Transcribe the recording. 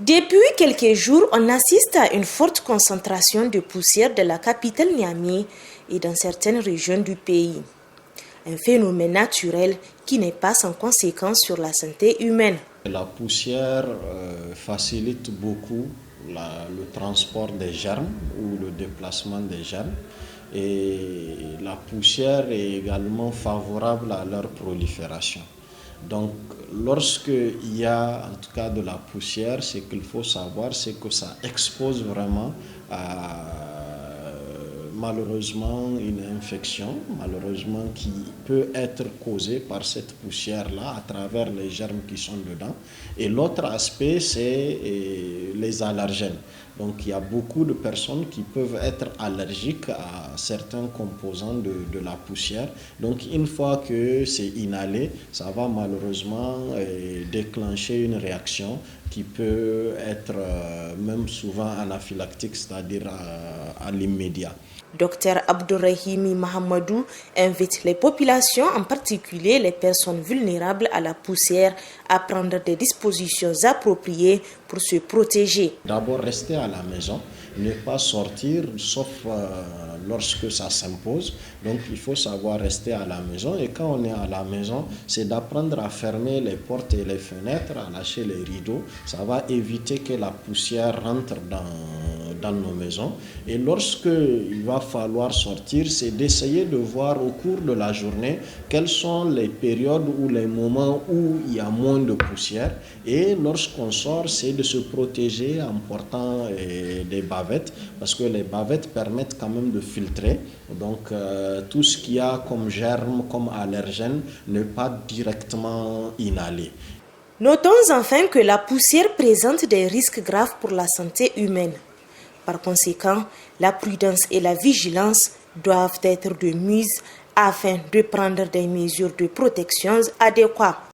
Depuis quelques jours, on assiste à une forte concentration de poussière de la capitale Niamey et dans certaines régions du pays. Un phénomène naturel qui n'est pas sans conséquence sur la santé humaine. La poussière facilite beaucoup le transport des germes ou le déplacement des germes. Et la poussière est également favorable à leur prolifération. Donc, lorsqu'il y a en tout cas de la poussière, ce qu'il faut savoir, c'est que ça expose vraiment à malheureusement une infection, malheureusement qui peut être causée par cette poussière-là à travers les germes qui sont dedans. Et l'autre aspect, c'est les allergènes. Donc il y a beaucoup de personnes qui peuvent être allergiques à certains composants de la poussière. Donc une fois que c'est inhalé, ça va malheureusement déclencher une réaction qui peut être même souvent anaphylactique, c'est-à-dire à l'immédiat. Dr Abdourahimi Mahamadou invite les populations, en particulier les personnes vulnérables à la poussière, à prendre des dispositions appropriées pour se protéger. D'abord, rester à la maison, ne pas sortir sauf lorsque ça s'impose. Donc, il faut savoir rester à la maison. Et quand on est à la maison, c'est d'apprendre à fermer les portes et les fenêtres, à lâcher les rideaux. Ça va éviter que la poussière rentre dans nos maisons. Et lorsque il va falloir sortir, c'est d'essayer de voir au cours de la journée quelles sont les périodes ou les moments où il y a moins de poussière. Et lorsqu'on sort, c'est de se protéger en portant des bavettes, parce que les bavettes permettent quand même de filtrer. Donc tout ce qu'il y a comme germes, comme allergènes, ne pas directement inhaler. Notons enfin que la poussière présente des risques graves pour la santé humaine. Par conséquent, la prudence et la vigilance doivent être de mise afin de prendre des mesures de protection adéquates.